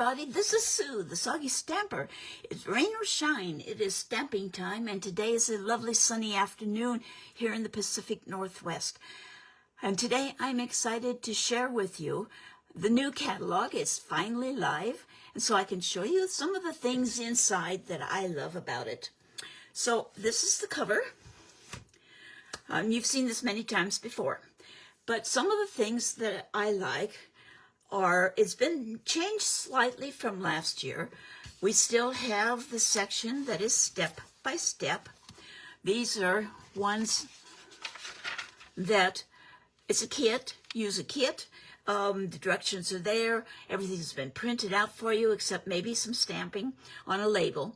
everybody. This is Sue, the Soggy Stamper. It's rain or shine. It is stamping time, and today is a lovely sunny afternoon here in the Pacific Northwest. And today I'm excited to share with you the new catalog. It's finally live, and so I can show you some of the things inside that I love about it. So this is the cover. You've seen this many times before, but some of the things that I like it's been changed slightly from last year. We still have the section that is step by step. These are ones that it's a kit, use a kit. The directions are there. Everything's been printed out for you except maybe some stamping on a label.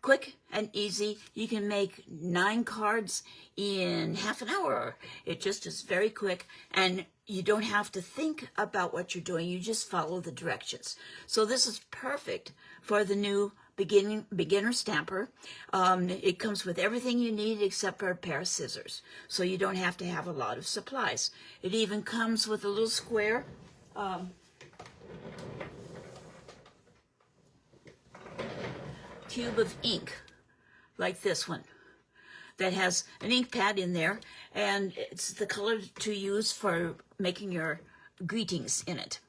Quick and easy. You can make 9 cards in half an hour. It just is very quick, and you don't have to think about what you're doing. You just follow the directions. So this is perfect for the new beginner stamper. It comes with everything you need except for a pair of scissors, so you don't have to have a lot of supplies. It even comes with a little square tube of ink, like this one, that has an ink pad in there, and it's the color to use for making your greetings in it.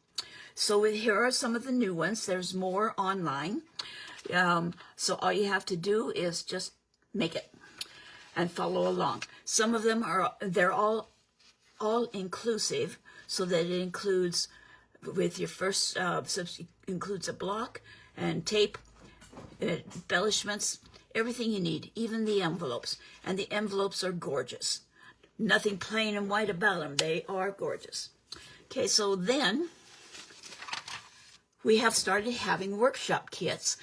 So here are some of the new ones. There's more online. So all you have to do is just make it and follow along. Some of them they're all inclusive, so that it includes with your first includes a block and tape, embellishments, everything you need, even the envelopes. And the envelopes are gorgeous. Nothing plain and white about them. They are gorgeous. Okay, so then we have started having workshop kits.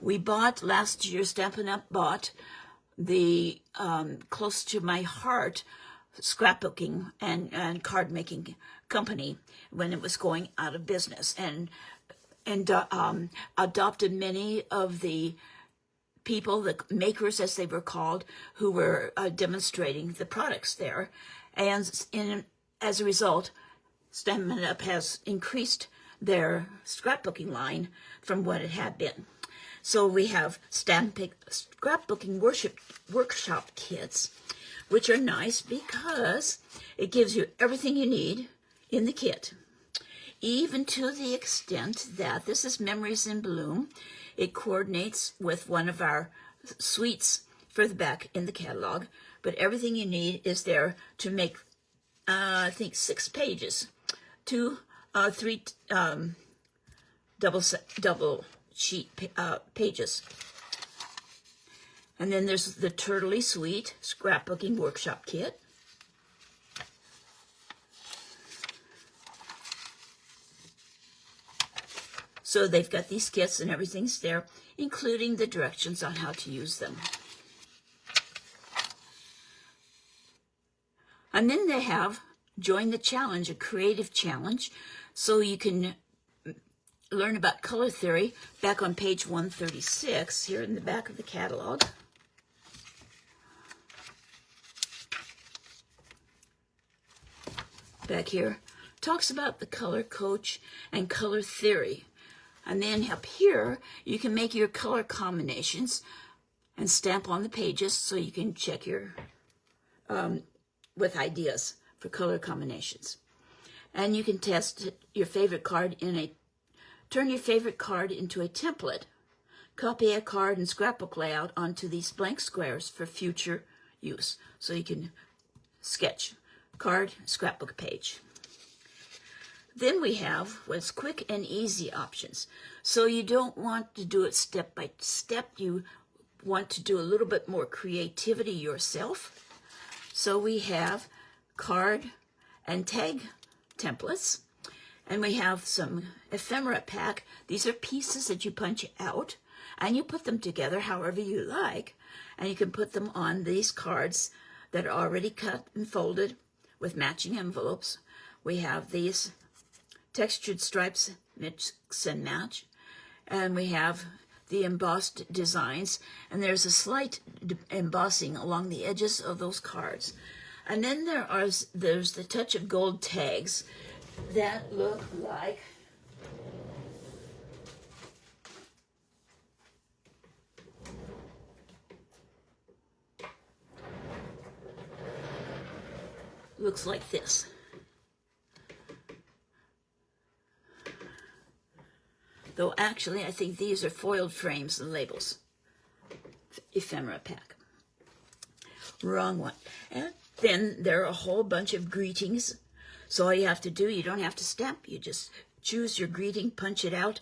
We bought last year, Stampin' Up! Bought the close to my heart scrapbooking and card making company when it was going out of business, and adopted many of the people, the makers as they were called, who were demonstrating the products there. And as a result, Stampin' Up! Has increased their scrapbooking line from what it had been. So we have scrapbooking workshop kits, which are nice because it gives you everything you need in the kit, even to the extent that this is Memories in Bloom. It coordinates with one of our suites further back in the catalog, but everything you need is there to make, I think, 6 pages, 3 double sheet pages. And then there's the Turtley Suite Scrapbooking Workshop Kit. So they've got these kits and everything's there, including the directions on how to use them. And then they have Join the Challenge, a creative challenge, so you can learn about color theory back on page 136 here in the back of the catalog. Back here talks about the color coach and color theory. And then up here, you can make your color combinations and stamp on the pages so you can check your, with ideas for color combinations. And you can test your favorite card turn your favorite card into a template. Copy a card and scrapbook layout onto these blank squares for future use. So you can sketch card, scrapbook page. Then we have what's quick and easy options. So you don't want to do it step by step. You want to do a little bit more creativity yourself. So we have card and tag templates. And we have some ephemera pack. These are pieces that you punch out, and you put them together however you like. And you can put them on these cards that are already cut and folded with matching envelopes. We have these textured stripes, mix and match, and we have the embossed designs, and there's a slight embossing along the edges of those cards. And then there's the touch of gold tags that look like looks like this. Though actually, I think these are foiled frames and labels. Ephemera pack. Wrong one. And then there are a whole bunch of greetings. So all you have to do, you don't have to stamp. You just choose your greeting, punch it out,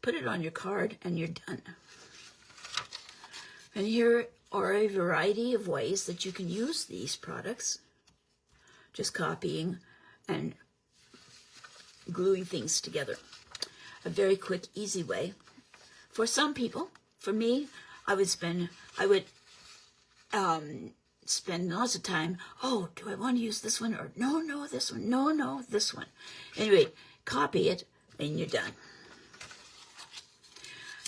put it on your card, and you're done. And here are a variety of ways that you can use these products. Just copying and gluing things together. A very quick, easy way. For some people, for me, I would spend lots of time, oh, do I want to use this one? Or no, this one. No, this one. Anyway, copy it and you're done.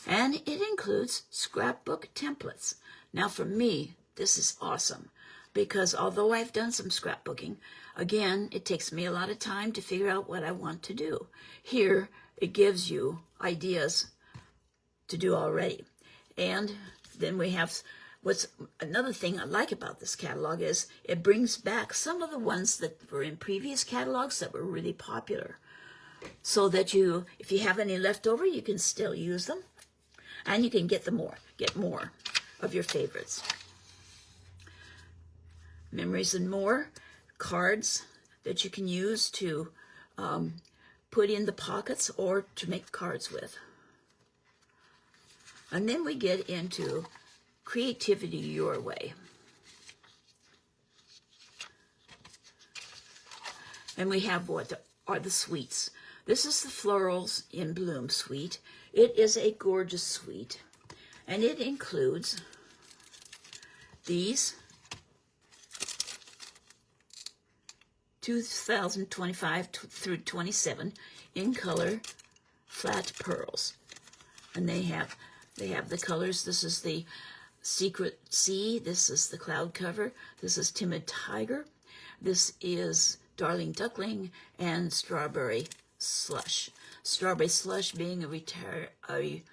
And it includes scrapbook templates. Now for me, this is awesome because although I've done some scrapbooking, again, it takes me a lot of time to figure out what I want to do. Here, it gives you ideas to do already. And then we have, what's another thing I like about this catalog is it brings back some of the ones that were in previous catalogs that were really popular. So that you, if you have any left over, you can still use them. And you can get more of your favorites. Memories and More, cards that you can use to put in the pockets or to make cards with. And then we get into Creativity Your Way. And we have what are the suites. This is the Florals in Bloom suite. It is a gorgeous suite. And it includes these 2025 through 27 in color flat pearls. And they have the colors. This is the Secret Sea. This is the Cloud Cover. This is Timid Tiger. This is Darling Duckling and Strawberry Slush. Strawberry Slush being a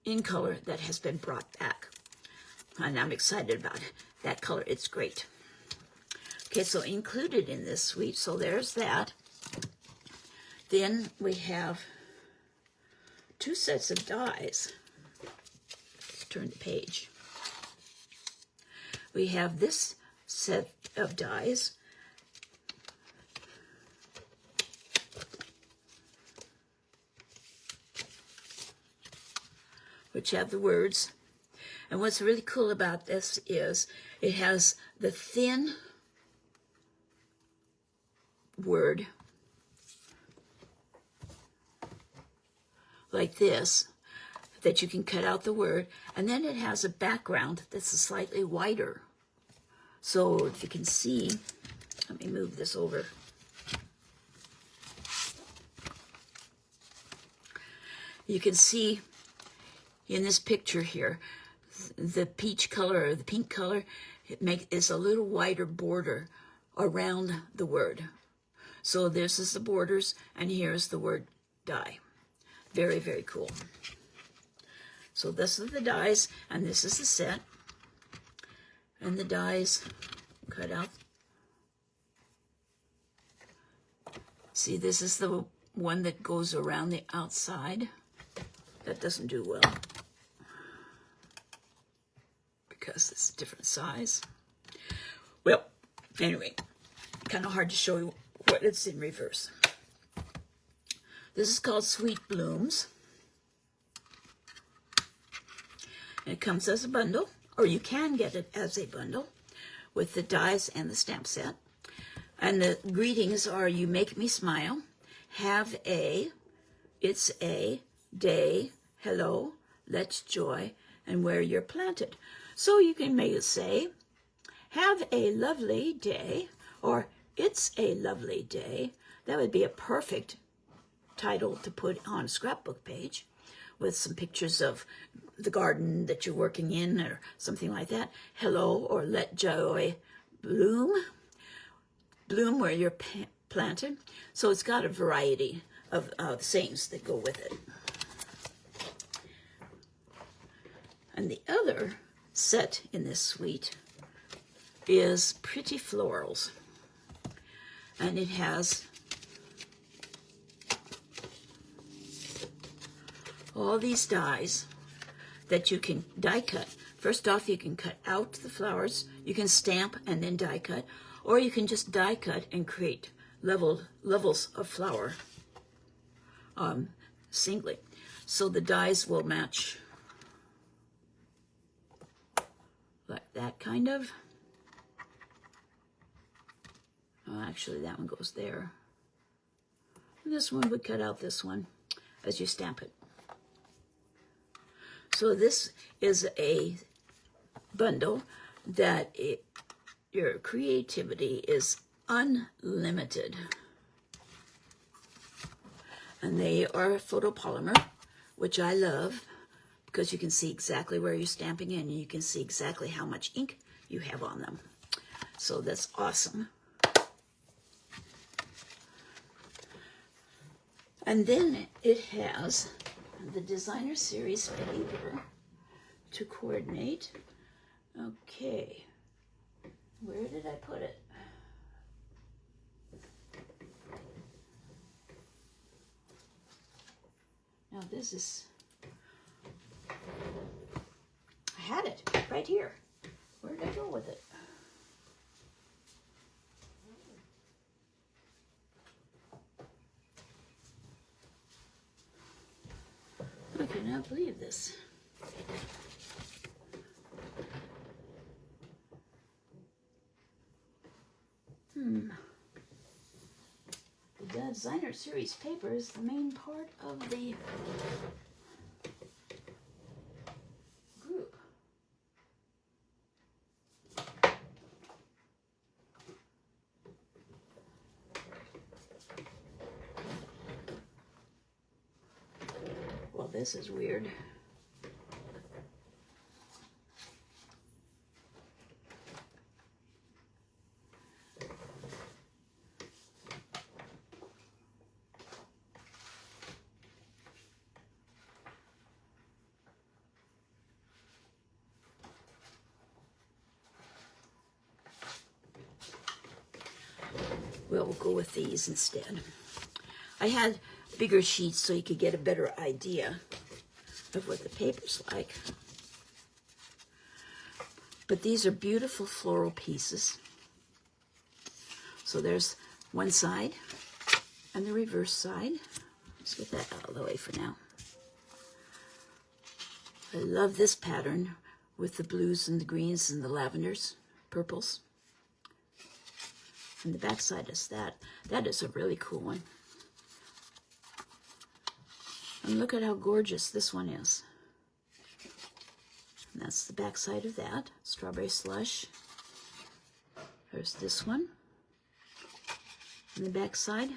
in color that has been brought back. And I'm excited about that color. It's great. Okay, so included in this suite, so there's that. Then we have 2 sets of dies. Let's turn the page. We have this set of dies. Which have the words. And what's really cool about this is it has the thin word like this that you can cut out the word, and then it has a background that's slightly wider. So if you can see, let me move this over. You can see in this picture here, the peach color or the pink color, is a little wider border around the word. So this is the borders, and here's the word die. Very, very cool. So this is the dies, and this is the set. And the dies cut out. See, this is the one that goes around the outside. That doesn't do well because it's a different size. Well, anyway, kind of hard to show you what it's in reverse. This is called Sweet Blooms. And it comes as a bundle, or you can get it as a bundle with the dies and the stamp set. And the greetings are, you make me smile, have a, it's a, day, hello, let's joy, and where you're planted. So you can make it say, have a lovely day, or it's a lovely day. That would be a perfect title to put on a scrapbook page with some pictures of the garden that you're working in or something like that. Hello, or let joy bloom. Bloom where you're planted. So it's got a variety of sayings that go with it. And the other set in this suite is Pretty Florals. And it has all these dies that you can die cut. First off, you can cut out the flowers. You can stamp and then die cut, or you can just die cut and create levels of flower singly. So the dies will match like that kind of. Oh, actually, that one goes there. And this one would cut out this one as you stamp it. So this is a bundle that your creativity is unlimited. And they are photopolymer, which I love because you can see exactly where you're stamping in, and you can see exactly how much ink you have on them. So that's awesome. And then it has the Designer Series paper to coordinate. Okay, where did I put it? Now this is, I had it right here. Where did I go with it? I cannot believe this. The Designer Series paper is the main part of the group. Well, this is weird. We'll go with these instead. I had bigger sheets so you could get a better idea of what the paper's like. But these are beautiful floral pieces. So there's one side and the reverse side. Let's get that out of the way for now. I love this pattern with the blues and the greens and the lavenders, purples. And the back side is that. That is a really cool one. And look at how gorgeous this one is. And that's the back side of that. Strawberry slush. There's this one. And the back side.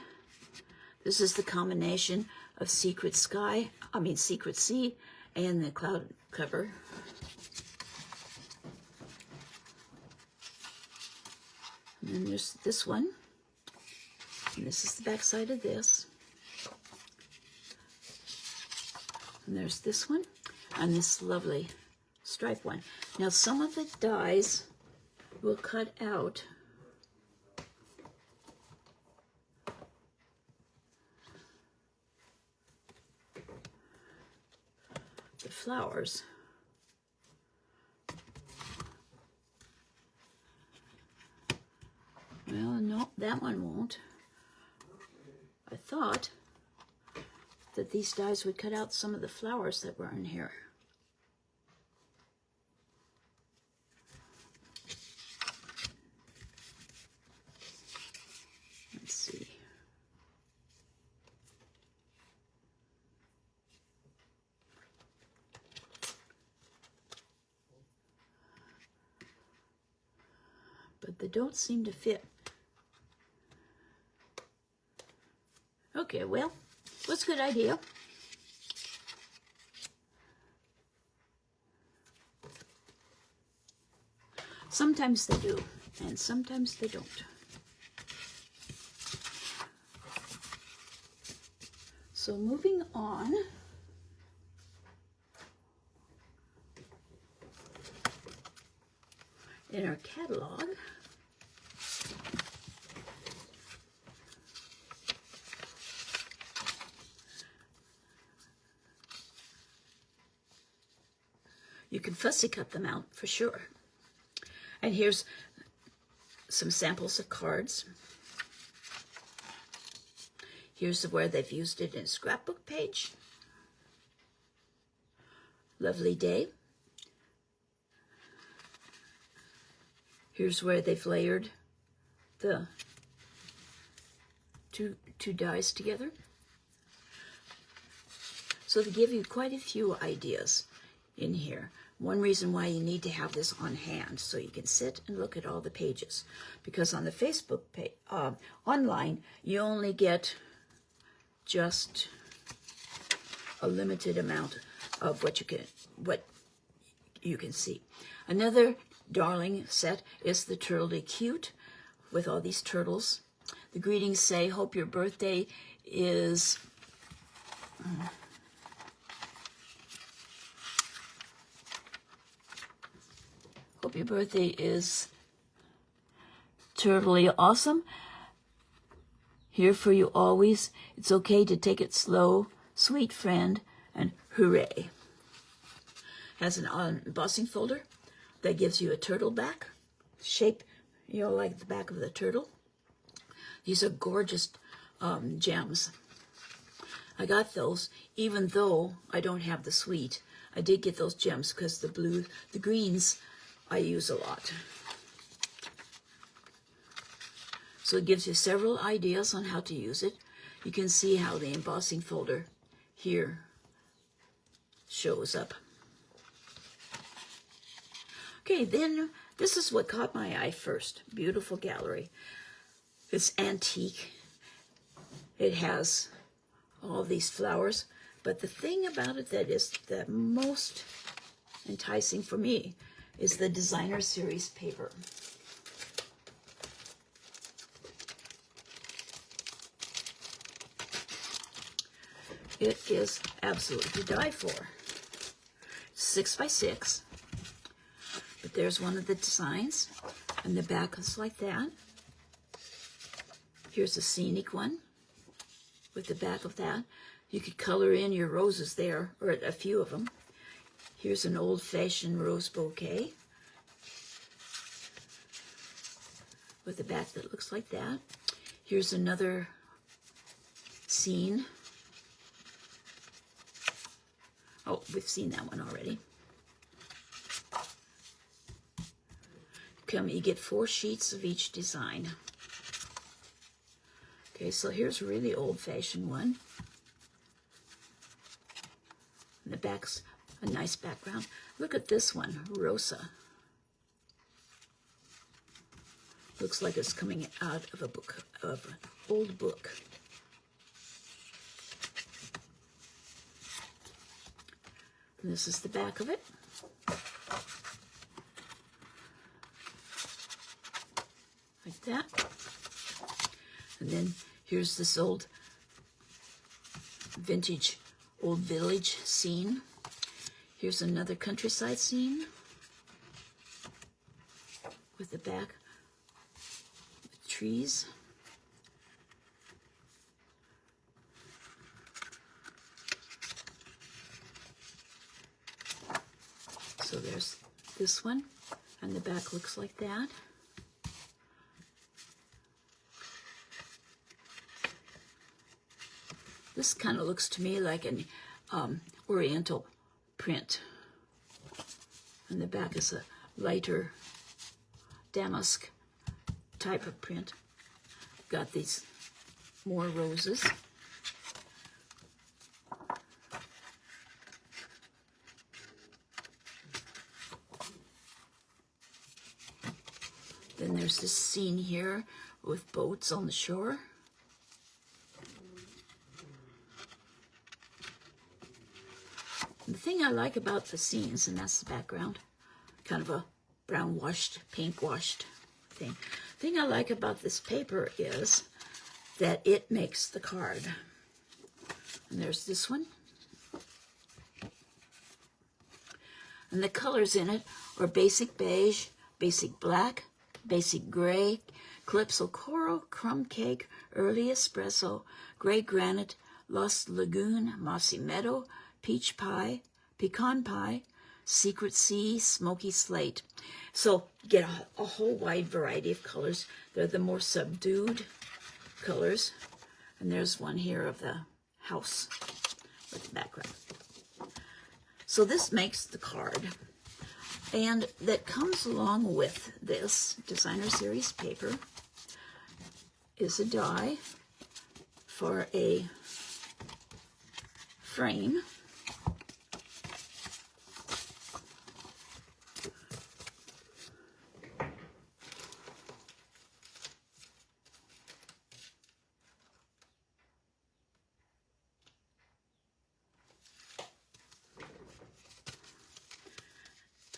This is the combination of Secret Sea and the cloud cover. And then there's this one. And this is the back side of this. And there's this one. And this lovely stripe one. Now some of the dies will cut out the flowers. Well, no, that one won't. I thought that these dies would cut out some of the flowers that were in here. Let's see. But they don't seem to fit. Okay, well, that's a good idea. Sometimes they do, and sometimes they don't. So moving on. In our catalog, You can fussy cut them out for sure. And here's some samples of cards. Here's where they've used it in a scrapbook page. Lovely day. Here's where they've layered the two dies together. So they give you quite a few ideas in here. One reason why you need to have this on hand, so you can sit and look at all the pages. Because on the Facebook page, online, you only get just a limited amount of what you can see. Another darling set is the Turtledy Cute with all these turtles. The greetings say, hope your birthday is totally awesome. Here for you always. It's okay to take it slow, sweet friend, and hooray. Has an embossing folder that gives you a turtle back shape, like the back of the turtle. These are gorgeous gems. I got those even though I don't have the sweet. I did get those gems because the greens I use a lot. So it gives you several ideas on how to use it. You can see how the embossing folder here shows up. Okay, then this is what caught my eye first. Beautiful gallery. It's antique. It has all these flowers, but the thing about it that is the most enticing for me is the designer series paper. It is absolutely to die for. 6 by 6. But there's one of the designs, and the back is like that. Here's a scenic one with the back of that. You could color in your roses there, or a few of them. Here's an old-fashioned rose bouquet with a back that looks like that. Here's another scene. Oh, we've seen that one already. You get 4 sheets of each design. Okay, so here's a really old-fashioned one. And the back's a nice background. Look at this one, Rosa. Looks like it's coming out of a book, of an old book. And this is the back of it. Like that. And then here's this old vintage old village scene. Here's another countryside scene with the back with trees. So there's this one, and the back looks like that. This kind of looks to me like an oriental print. And the back is a lighter damask type of print. Got these more roses. Then there's this scene here with boats on the shore. The thing I like about the scenes, and that's the background, kind of a brown washed, pink washed thing. The thing I like about this paper is that it makes the card. And there's this one. And the colors in it are basic beige, basic black, basic gray, calypso coral, crumb cake, early espresso, gray granite, lost lagoon, mossy meadow, peach pie, pecan pie, Secret Sea, Smoky Slate. So get a whole wide variety of colors. They're the more subdued colors. And there's one here of the house with the background. So this makes the card. And that comes along with this Designer Series paper is a die for a frame.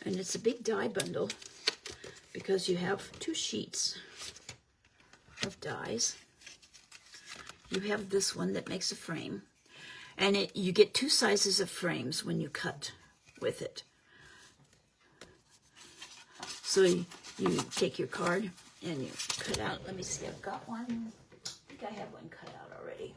And it's a big die bundle because you have 2 sheets of dies. You have this one that makes a frame. And you get 2 sizes of frames when you cut with it. So you take your card and you cut out. Let me see, I've got one. I think I have one cut out already.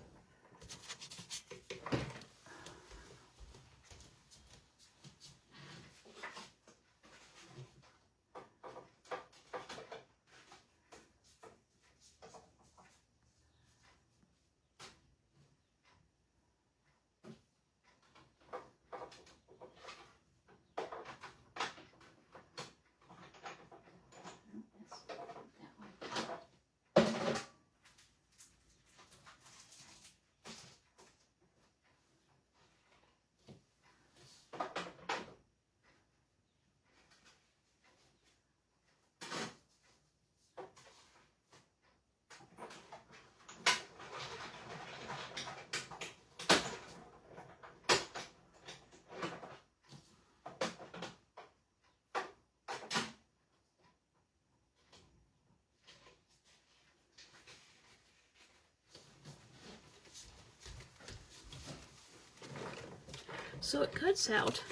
So it cuts out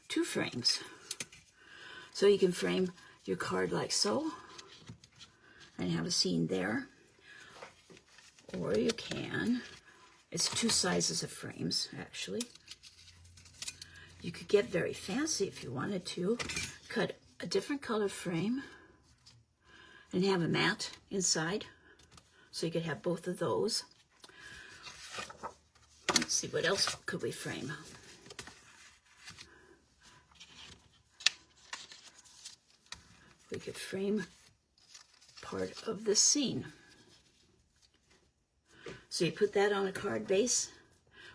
2 frames. So you can frame your card like so and have a scene there. Or you can, it's 2 sizes of frames actually. You could get very fancy if you wanted to. Cut a different color frame and have a mat inside. So you could have both of those. Let's see, what else could we frame? We could frame part of the scene. So you put that on a card base,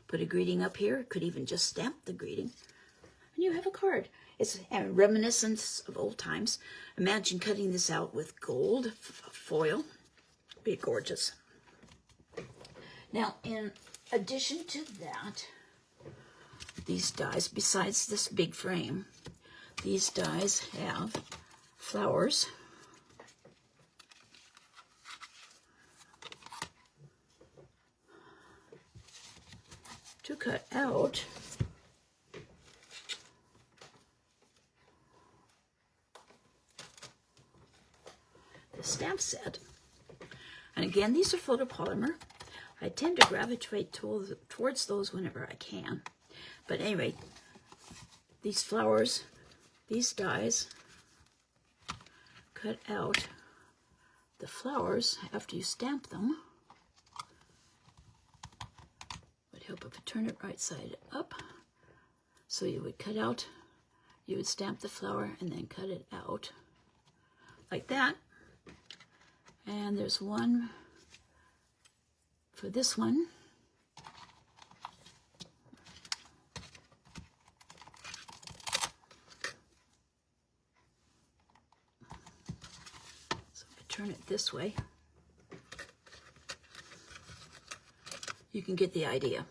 put a greeting up here, could even just stamp the greeting, and you have a card. It's a reminiscence of old times. Imagine cutting this out with gold foil. It'd be gorgeous. Now, in addition to that, these dies, besides this big frame, these dies have flowers. To cut out the stamp set. And again, these are photopolymer. I tend to gravitate towards those whenever I can. But anyway, these flowers, these dies, cut out the flowers after you stamp them. Would help if I turn it right side up. So you would cut out, you would stamp the flower and then cut it out like that. And there's one for this one. So if I turn it this way, you can get the idea.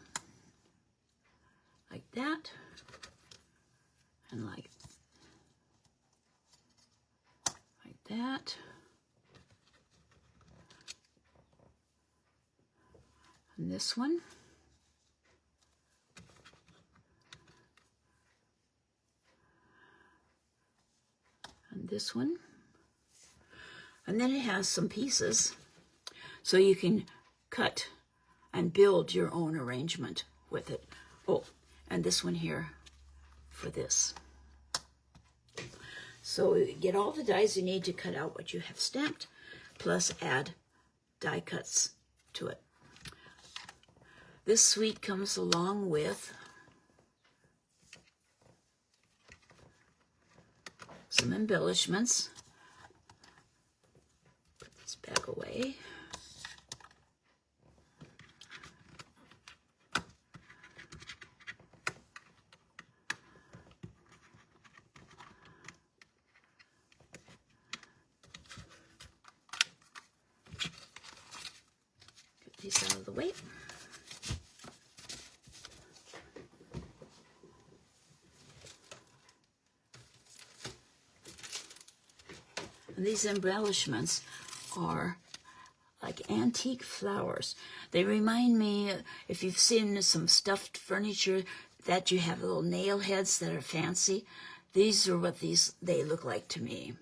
Like that, and like that. And this one. And this one. And then it has some pieces, so you can cut and build your own arrangement with it. Oh, and this one here for this. So you get all the dies you need to cut out what you have stamped, plus add die cuts to it. This suite comes along with some embellishments. Put this back away. Get these out of the way. And these embellishments are like antique flowers. They remind me, if you've seen some stuffed furniture that you have little nail heads that are fancy, these are what they look like to me.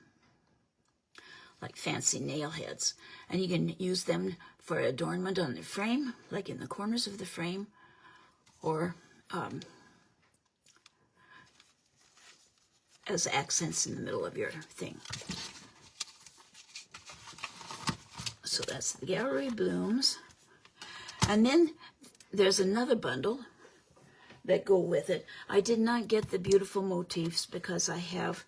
Like fancy nail heads. And you can use them for adornment on the frame, like in the corners of the frame, or as accents in the middle of your thing. So that's the Gallery Blooms. And then there's another bundle that go with it. I did not get the beautiful motifs because I have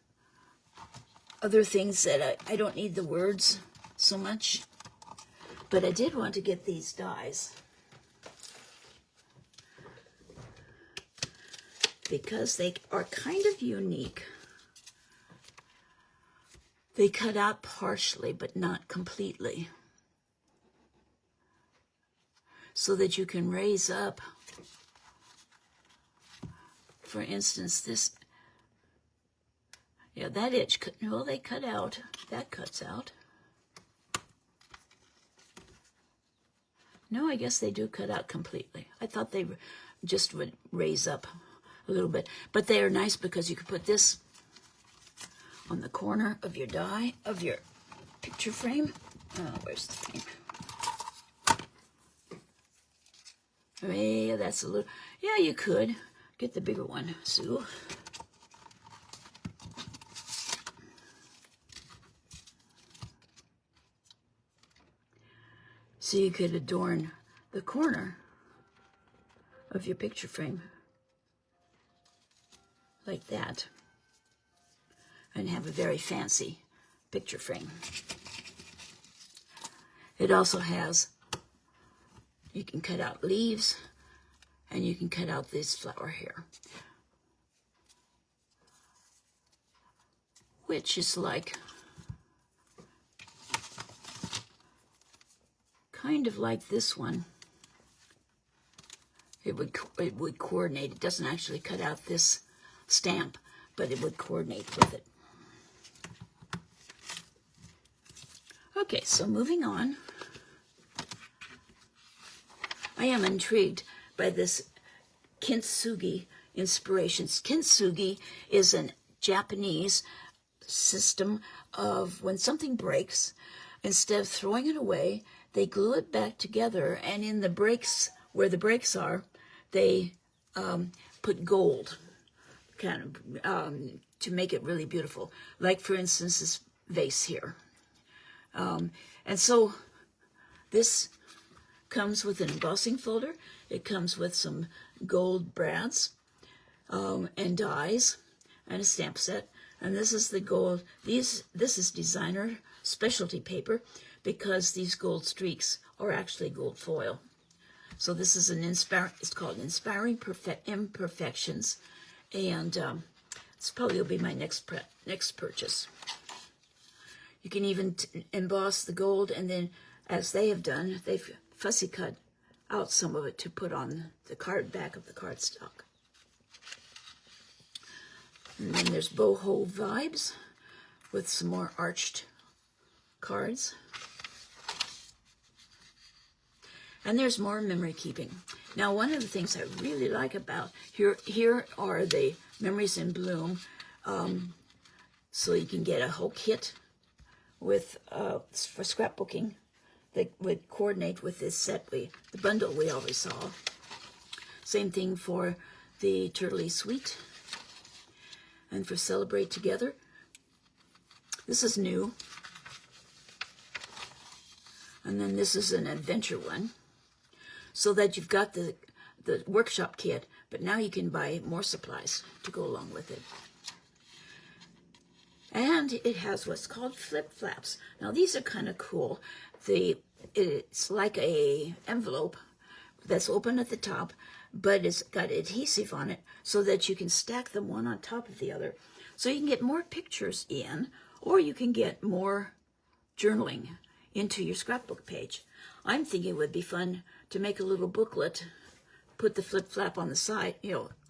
other things that I don't need the words so much. But I did want to get these dies because they are kind of unique. They cut out partially, but not completely, so that you can raise up. For instance, this, yeah, that edge, well, they cut out, that cuts out. No, I guess they do cut out completely. I thought they just would raise up a little bit, but they are nice because you can put this on the corner of your die, of your picture frame. Where's the frame? Yeah, that's a little, yeah, you could. Get the bigger one, Sue. So you could adorn the corner of your picture frame like that and have a very fancy picture frame. It also has, you can cut out leaves and you can cut out this flower here, which is like, kind of like this one. It would coordinate. It doesn't actually cut out this stamp, but it would coordinate with it. Okay, so moving on. I am intrigued by this kintsugi inspirations. Kintsugi is a Japanese system of when something breaks, instead of throwing it away, they glue it back together, and in the breaks, where the breaks are, they put gold, kind of, to make it really beautiful. Like, for instance, this vase here. And so this comes with an embossing folder. It comes with some gold brads and dies and a stamp set. And this is the gold. This is designer specialty paper because these gold streaks are actually gold foil. So this is it's called Inspiring Imperfections, and this probably will be my next purchase. You can even emboss the gold, and then, as they have done, they've fussy cut out some of it to put on the back of the cardstock. And then there's boho vibes with some more arched cards. And there's more memory keeping. Now, one of the things I really like about here are the Memories in Bloom. So you can get a whole kit with for scrapbooking that would coordinate with this set, the bundle we always saw. Same thing for the Turtley Sweet. And for Celebrate Together, this is new. And then this is an adventure one. So that you've got the workshop kit, but now you can buy more supplies to go along with it. And it has what's called flip flaps. Now these are kind of cool. It's like a envelope that's open at the top, but it's got adhesive on it so that you can stack them one on top of the other. So you can get more pictures in, or you can get more journaling into your scrapbook page. I'm thinking it would be fun to make a little booklet, put the flip flap on the side,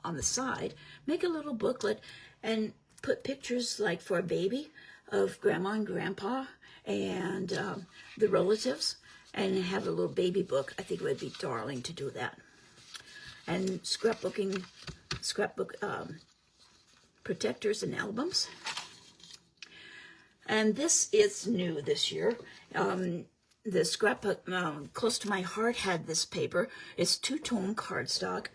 on the side, make a little booklet and put pictures like for a baby of grandma and grandpa and the relatives, and have a little baby book. I think it would be darling to do that. And scrapbook protectors and albums. And this is new this year. The scrapbook close to my heart had this paper. It's two-tone cardstock,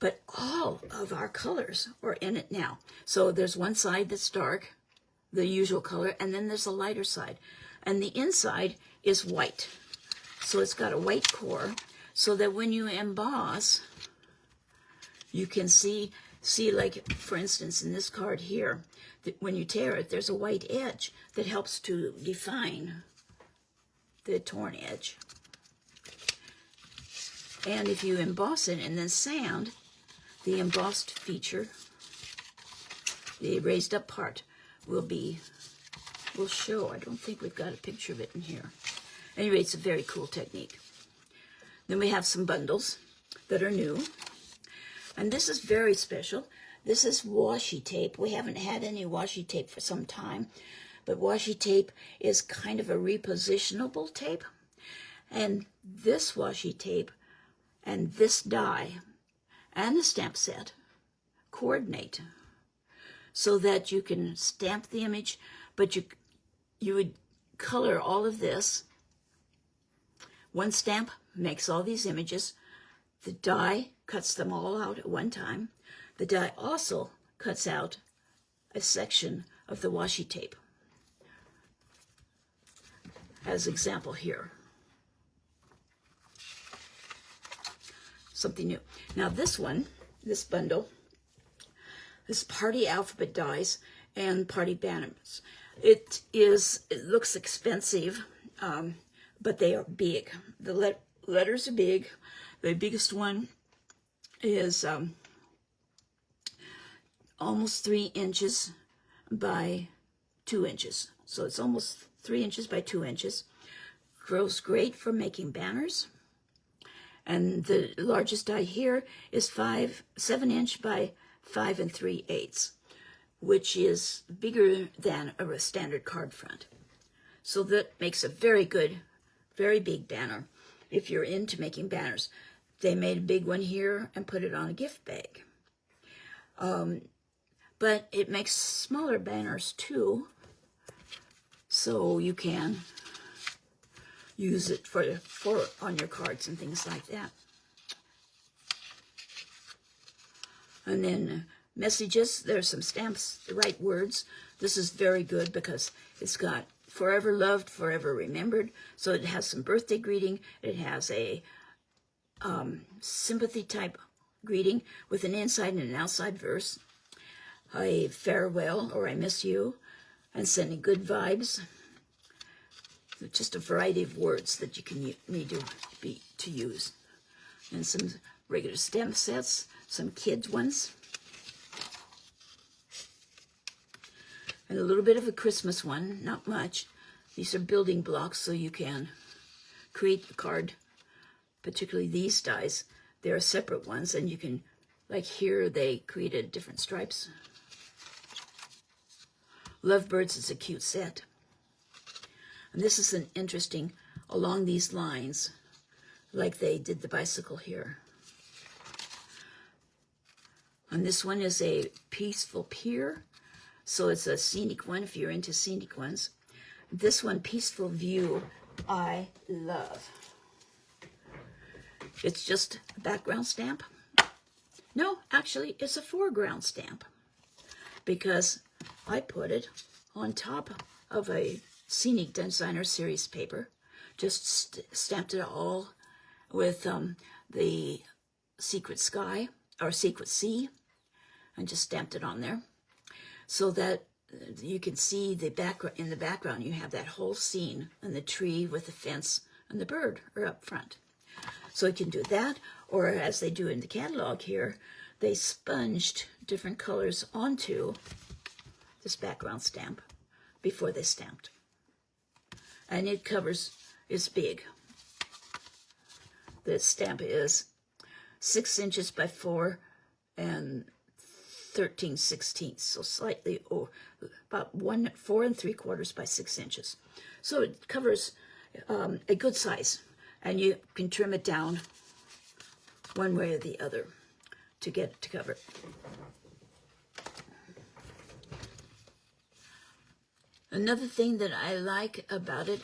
but all of our colors are in it now. So there's one side that's dark, the usual color, and then there's a lighter side. And the inside is white. So it's got a white core, so that when you emboss, you can see like, for instance, in this card here, that when you tear it, there's a white edge that helps to define the torn edge. And if you emboss it and then sand, the embossed feature, the raised up part, will show. I don't think we've got a picture of it in here. Anyway, it's a very cool technique. Then we have some bundles that are new. And this is very special. This is washi tape. We haven't had any washi tape for some time, but washi tape is kind of a repositionable tape. And this washi tape and this die and the stamp set coordinate so that you can stamp the image, but you would color all of this. One stamp makes all these images. The die cuts them all out at one time. The die also cuts out a section of the washi tape, as example here. Something new. Now this bundle, is party alphabet dies and party banners. It looks expensive, but they are big. The letters are big. The biggest one is almost 3 inches by 2 inches. So it's almost 3 inches by 2 inches. Grows great for making banners. And the largest die here is 7 inch by 5 3/8, which is bigger than a standard card front. So that makes a very good, very big banner if you're into making banners. They made a big one here and put it on a gift bag. But it makes smaller banners too, so you can use it for on your cards and things like that. And then messages, there's some stamps, the right words. This is very good because it's got forever loved, forever remembered. So it has some birthday greeting. It has a sympathy type greeting with an inside and an outside verse. A farewell or I miss you, and sending good vibes. Just a variety of words that you can need to use. And some regular stamp sets, some kids ones. And a little bit of a Christmas one, not much. These are building blocks so you can create the card, particularly these dies. They're separate ones and you can, like here, they created different stripes. Lovebirds is a cute set. And this is an interesting, along these lines, like they did the bicycle here. And this one is a peaceful pier. So it's a scenic one if you're into scenic ones. This one, Peaceful View, I love. It's just a background stamp. No, actually, it's a foreground stamp because I put it on top of a Scenic Designer Series paper. Just stamped it all with the Secret Sky or Secret Sea, and just stamped it on there so that you can see the background. In the background, you have that whole scene and the tree with the fence and the bird are up front. So you can do that, or as they do in the catalog here, they sponged different colors onto this background stamp before they stamped. And it is big. The stamp is 6 inches by 4 and 13/16, so slightly about 4 3/4 by 6 inches. So it covers a good size, and you can trim it down one way or the other to get it to cover it. Another thing that I like about it,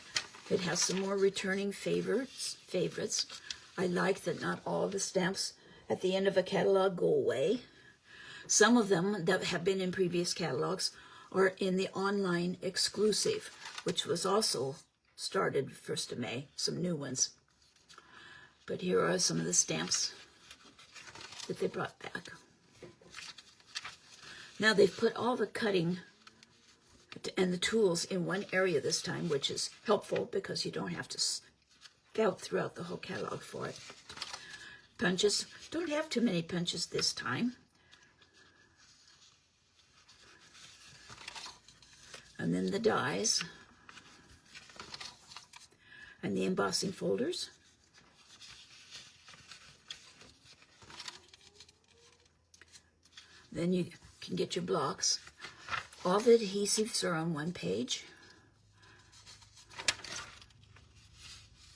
it has some more returning favorites. I like that not all the stamps at the end of a catalog go away. Some of them that have been in previous catalogs are in the online exclusive, which was also started 1st of May, some new ones. But here are some of the stamps that they brought back. Now they've put all the cutting and the tools in one area this time, which is helpful because you don't have to scout throughout the whole catalog for it. Punches, don't have too many punches this time. And then the dies and the embossing folders. Then you can get your blocks. All the adhesives are on one page,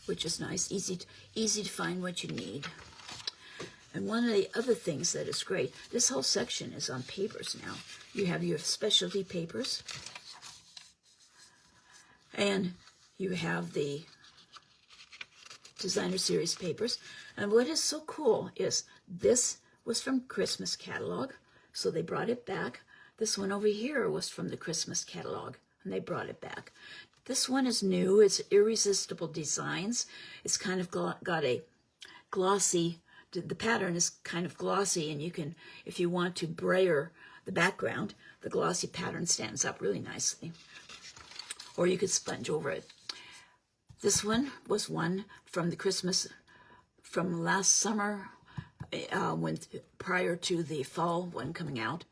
which is nice, easy to find what you need. And one of the other things that is great, this whole section is on papers now. You have your specialty papers, and you have the Designer Series papers. And what is so cool is this was from Christmas catalog, so they brought it back. This one over here was from the Christmas catalog, and they brought it back. This one is new. It's Irresistible Designs. It's kind of got a glossy, the pattern is kind of glossy, and you can, if you want to brayer the background, the glossy pattern stands up really nicely. Or you could sponge over it. This one was one from the Christmas, from last summer, prior to the fall one coming out.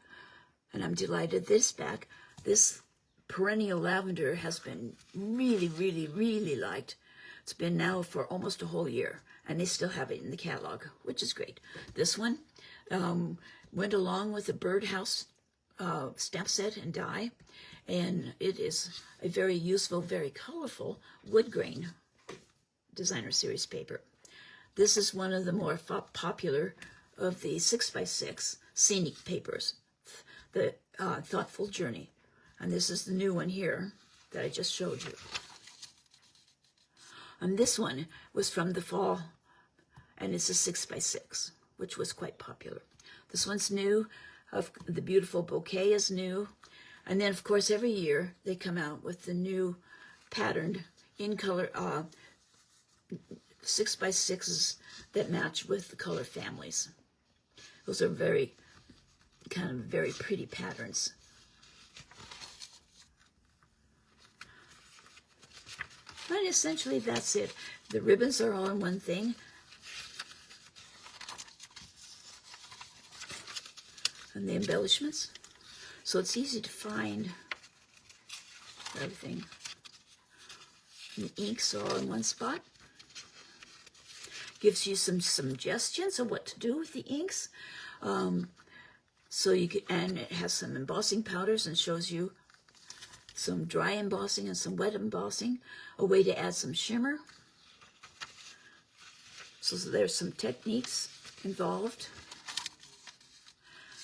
And I'm delighted this back. This perennial lavender has been really, really, really liked. It's been now for almost a whole year, and they still have it in the catalog, which is great. This one went along with the birdhouse stamp set and die, and it is a very useful, very colorful wood grain Designer Series paper. This is one of the more popular of the 6x6 scenic papers, the Thoughtful Journey. And this is the new one here that I just showed you. And this one was from the fall, and it's a 6x6, which was quite popular. This one's new. The Beautiful Bouquet is new. And then, of course, every year they come out with the new patterned in color 6x6s that match with the color families. Those are very pretty patterns. But essentially that's it. The ribbons are all in one thing. And the embellishments. So it's easy to find everything. And the inks are all in one spot. Gives you some suggestions of what to do with the inks. So you can, and it has some embossing powders and shows you some dry embossing and some wet embossing, a way to add some shimmer. So there's some techniques involved.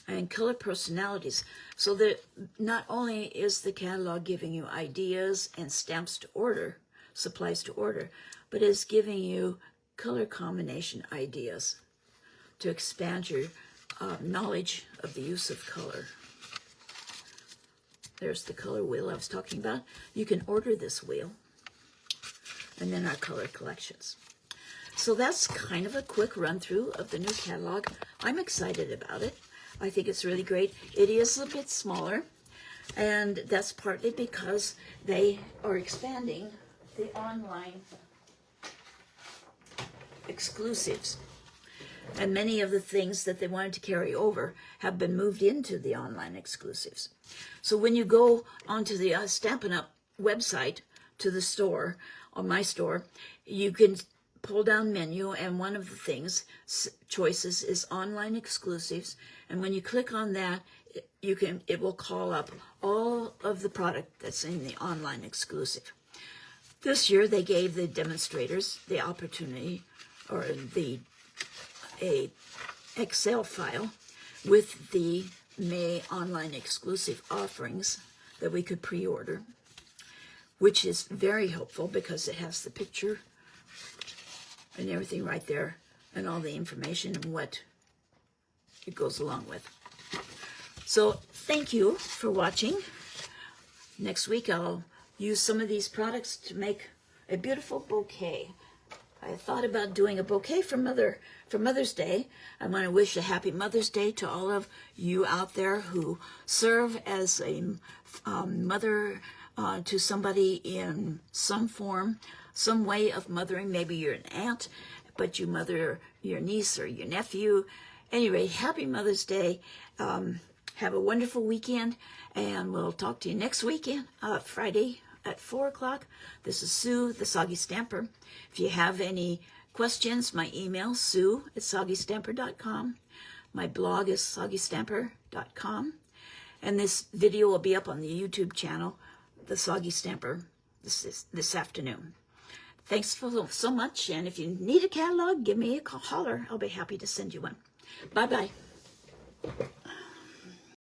And color personalities. So that not only is the catalog giving you ideas and stamps to order, supplies to order, but it's giving you color combination ideas to expand your knowledge of the use of color. There's the color wheel I was talking about. You can order this wheel. And then our color collections. So that's kind of a quick run through of the new catalog. I'm excited about it. I think it's really great. It is a bit smaller, and that's partly because they are expanding the online exclusives. And many of the things that they wanted to carry over have been moved into the online exclusives. So when you go onto the Stampin' Up! Website to the store, on my store, you can pull down menu, and one of the things, choices, is online exclusives. And when you click on that, it will call up all of the product that's in the online exclusive. This year, they gave the demonstrators the opportunity, or a Excel file with the May online exclusive offerings that we could pre-order, which is very helpful because it has the picture and everything right there and all the information and what it goes along with. So thank you for watching. Next week I'll use some of these products to make a beautiful bouquet. I thought about doing a bouquet for Mother's Day. I want to wish a happy Mother's Day to all of you out there who serve as a mother to somebody in some form, some way of mothering. Maybe you're an aunt, but you mother your niece or your nephew. Anyway, happy Mother's Day. Have a wonderful weekend, and we'll talk to you next weekend, Friday at 4 o'clock. This is Sue, the Soggy Stamper. If you have any questions, my email, sue@soggystamper.com. My blog is soggystamper.com. And this video will be up on the YouTube channel, The Soggy Stamper, this afternoon. Thanks so much, and if you need a catalog, give me a holler. I'll be happy to send you one. Bye-bye.